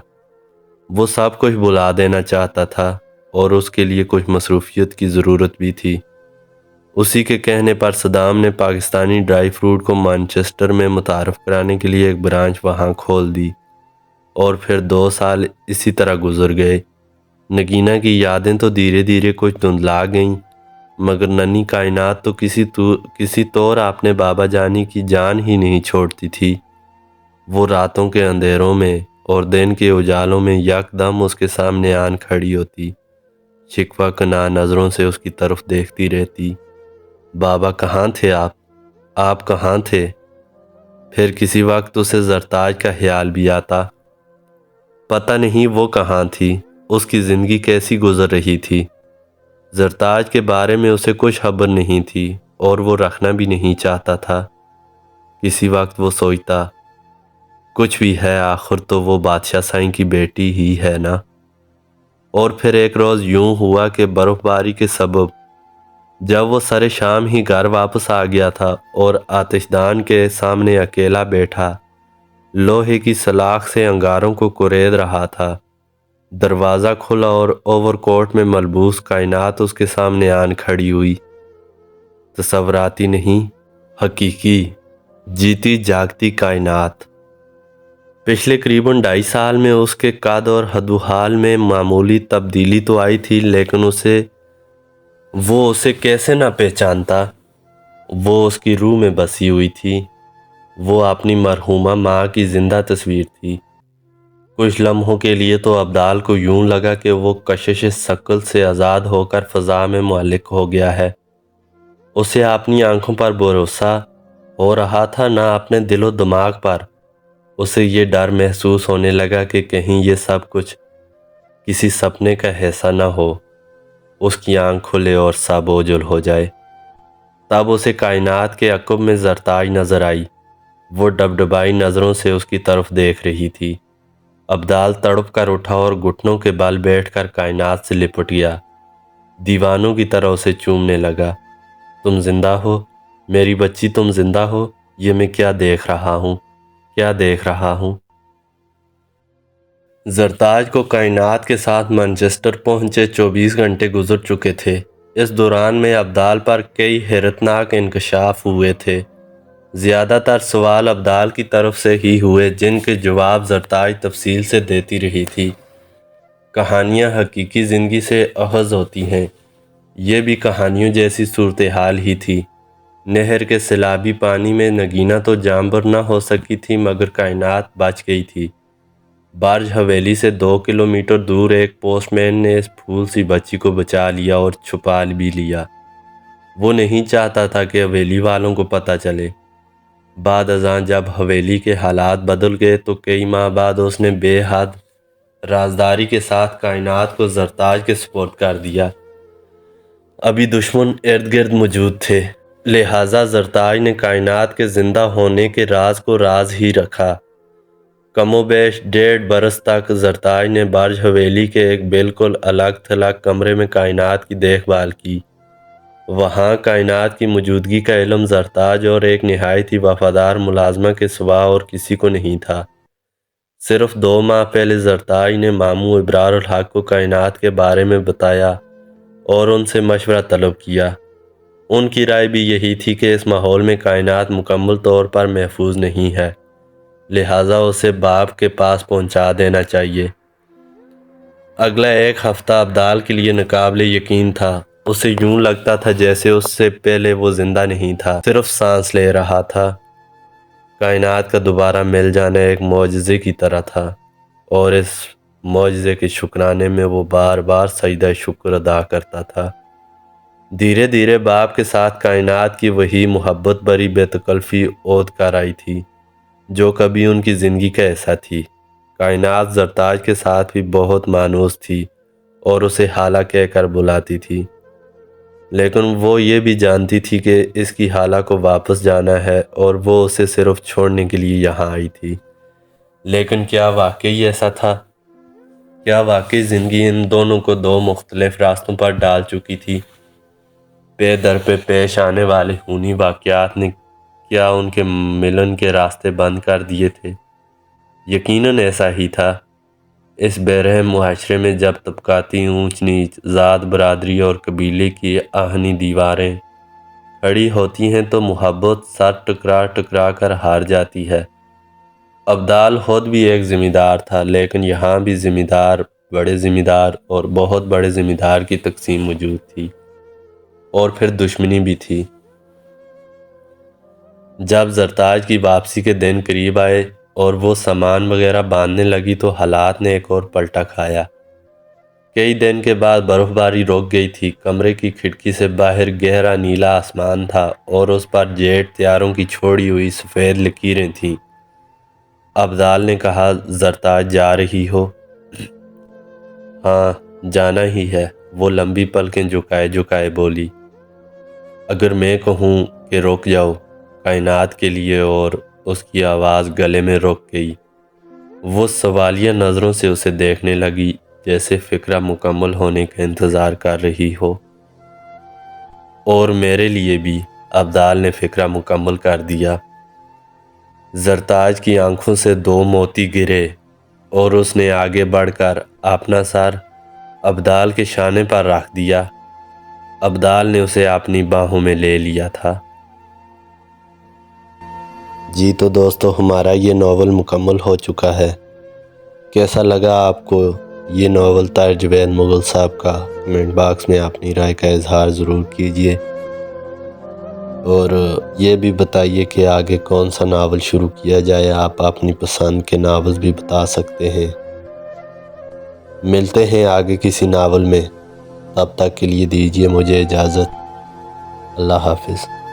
S1: وہ سب کچھ بلا دینا چاہتا تھا اور اس کے لیے کچھ مصروفیت کی ضرورت بھی تھی۔ اسی کے کہنے پر صدام نے پاکستانی ڈرائی فروٹ کو مانچسٹر میں متعارف کرانے کے لیے ایک برانچ وہاں کھول دی اور پھر 2 سال اسی طرح گزر گئے۔ نگینہ کی یادیں تو دھیرے دھیرے کچھ دھندلا گئیں، مگر ننھی کائنات تو کسی طور اپنے بابا جانی کی جان ہی نہیں چھوڑتی تھی۔ وہ راتوں کے اندھیروں میں اور دن کے اجالوں میں یکدم اس کے سامنے آن کھڑی ہوتی، شکوہ کناں نظروں سے اس کی طرف دیکھتی رہتی۔ بابا کہاں تھے آپ کہاں تھے؟ پھر کسی وقت اسے زرتاج کا خیال بھی آتا۔ پتہ نہیں وہ کہاں تھی، اس کی زندگی کیسی گزر رہی تھی۔ زرتاج کے بارے میں اسے کچھ خبر نہیں تھی اور وہ رکھنا بھی نہیں چاہتا تھا۔ کسی وقت وہ سوچتا، کچھ بھی ہے آخر تو وہ بادشاہ سائیں کی بیٹی ہی ہے نا۔ اور پھر ایک روز یوں ہوا کہ برف باری کے سبب جب وہ سر شام ہی گھر واپس آ گیا تھا اور آتش دان کے سامنے اکیلا بیٹھا لوہے کی سلاخ سے انگاروں کو کورید رہا تھا، دروازہ کھلا اور اوور کوٹ میں ملبوس کائنات اس کے سامنے آن کھڑی ہوئی۔ تصوراتی نہیں، حقیقی، جیتی جاگتی کائنات۔ پچھلے قریباً 2.5 سال میں اس کے قد اور حد و حال میں معمولی تبدیلی تو آئی تھی، لیکن وہ اسے کیسے نہ پہچانتا؟ وہ اس کی روح میں بسی ہوئی تھی۔ وہ اپنی مرحومہ ماں کی زندہ تصویر تھی۔ کچھ لمحوں کے لیے تو ابدال کو یوں لگا کہ وہ کشش ثقل سے آزاد ہو کر فضا میں معلق ہو گیا ہے۔ اسے اپنی آنکھوں پر بھروسہ ہو رہا تھا، نہ اپنے دل و دماغ پر۔ اسے یہ ڈر محسوس ہونے لگا کہ کہیں یہ سب کچھ کسی سپنے کا حصہ نہ ہو۔ اس کی آنکھ کھلے اور سب اوجل ہو جائے۔ تب اسے کائنات کے عقب میں زرتاج نظر آئی۔ وہ ڈبڈبائی نظروں سے اس کی طرف دیکھ رہی تھی۔ ابدال تڑپ کر اٹھا اور گھٹنوں کے بل بیٹھ کر کائنات سے لپٹ گیا۔ دیوانوں کی طرح اسے چومنے لگا۔ تم زندہ ہو میری بچی، تم زندہ ہو؟ یہ میں کیا دیکھ رہا ہوں، کیا دیکھ رہا ہوں؟ زرتاج کو کائنات کے ساتھ مانچسٹر پہنچے 24 گھنٹے گزر چکے تھے۔ اس دوران میں ابدال پر کئی حیرتناک انکشاف ہوئے تھے۔ زیادہ تر سوال ابدال کی طرف سے ہی ہوئے، جن کے جواب زرتاج تفصیل سے دیتی رہی تھی۔ کہانیاں حقیقی زندگی سے اخذ ہوتی ہیں۔ یہ بھی کہانیوں جیسی صورتحال ہی تھی۔ نہر کے سیلابی پانی میں نگینہ تو جانبر نہ ہو سکی تھی، مگر کائنات بچ گئی تھی۔ برج حویلی سے 2 کلومیٹر دور ایک پوسٹ مین نے اس پھول سی بچی کو بچا لیا اور چھپا بھی لیا۔ وہ نہیں چاہتا تھا کہ حویلی والوں کو پتہ چلے۔ بعد ازاں جب حویلی کے حالات بدل گئے تو کئی ماہ بعد اس نے بے حد رازداری کے ساتھ کائنات کو زرتاج کے سپرد کر دیا۔ ابھی دشمن ارد گرد موجود تھے، لہٰذا زرتاج نے کائنات کے زندہ ہونے کے راز کو راز ہی رکھا۔ کم و بیش 1.5 برس تک زرتاج نے برج حویلی کے ایک بالکل الگ تھلگ کمرے میں کائنات کی دیکھ بھال کی۔ وہاں کائنات کی موجودگی کا علم زرتاج اور ایک نہایت ہی وفادار ملازمہ کے سوا اور کسی کو نہیں تھا۔ صرف 2 ماہ پہلے زرتاج نے ماموں ابرار الحق کو کائنات کے بارے میں بتایا اور ان سے مشورہ طلب کیا۔ ان کی رائے بھی یہی تھی کہ اس ماحول میں کائنات مکمل طور پر محفوظ نہیں ہے، لہٰذا اسے باپ کے پاس پہنچا دینا چاہیے۔ اگلا 1 ہفتہ ابدال کے لیے ناقابل یقین تھا۔ اسے یوں لگتا تھا جیسے اس سے پہلے وہ زندہ نہیں تھا، صرف سانس لے رہا تھا۔ کائنات کا دوبارہ مل جانا ایک معجزے کی طرح تھا، اور اس معجزے کے شکرانے میں وہ بار بار سجدہ شکر ادا کرتا تھا۔ دھیرے دھیرے باپ کے ساتھ کائنات کی وہی محبت بری بے تکلفی عود کر آئی تھی جو کبھی ان کی زندگی کا حصہ تھی۔ کائنات زرتاج کے ساتھ بھی بہت مانوس تھی اور اسے حالہ کہہ کر بلاتی تھی، لیکن وہ یہ بھی جانتی تھی کہ اس کی حالہ کو واپس جانا ہے اور وہ اسے صرف چھوڑنے کے لیے یہاں آئی تھی۔ لیکن کیا واقعی ایسا تھا؟ کیا واقعی زندگی ان دونوں کو 2 مختلف راستوں پر ڈال چکی تھی؟ پے در پہ پیش آنے والے خونی واقعات نے کیا ان کے ملن کے راستے بند کر دیے تھے؟ یقیناً ایسا ہی تھا۔ اس بے رحم معاشرے میں جب طبقاتی اونچ نیچ، ذات، برادری اور قبیلے کی آہنی دیواریں کھڑی ہوتی ہیں تو محبت سر ٹکرا ٹکرا کر ہار جاتی ہے۔ ابدال خود بھی ایک ذمہ دار تھا، لیکن یہاں بھی ذمہ دار، بڑے ذمہ دار اور بہت بڑے ذمہ دار کی تقسیم موجود تھی، اور پھر دشمنی بھی تھی۔ جب زرتاج کی واپسی کے دن قریب آئے اور وہ سامان وغیرہ باندھنے لگی تو حالات نے ایک اور پلٹا کھایا۔ کئی دن کے بعد برف باری رک گئی تھی۔ کمرے کی کھڑکی سے باہر گہرا نیلا آسمان تھا اور اس پر جیٹ طیاروں کی چھوڑی ہوئی سفید لکیریں تھیں۔ ابدال نے کہا، زرتاج جا رہی ہو؟ ہاں، جانا ہی ہے، وہ لمبی پلکیں جھکائے جھکائے بولی۔ اگر میں کہوں کہ رک جاؤ کائنات کے لیے؟ اور اس کی آواز گلے میں رک گئی۔ وہ سوالیہ نظروں سے اسے دیکھنے لگی، جیسے فکرہ مکمل ہونے کا انتظار کر رہی ہو۔ اور میرے لیے بھی، ابدال نے فکرہ مکمل کر دیا۔ زرتاج کی آنکھوں سے 2 موتی گرے اور اس نے آگے بڑھ کر اپنا سر ابدال کے شانے پر رکھ دیا۔ ابدال نے اسے اپنی باہوں میں لے لیا تھا۔ جی تو دوستو، ہمارا یہ ناول مکمل ہو چکا ہے۔ کیسا لگا آپ کو یہ ناول طاہر جاوید مغل صاحب کا؟ کمنٹ باکس میں اپنی رائے کا اظہار ضرور کیجیے۔ اور یہ بھی بتائیے کہ آگے کون سا ناول شروع کیا جائے۔ آپ اپنی پسند کے ناول بھی بتا سکتے ہیں۔ ملتے ہیں آگے کسی ناول میں، تب تک کے لیے دیجیے مجھے اجازت۔ اللہ حافظ۔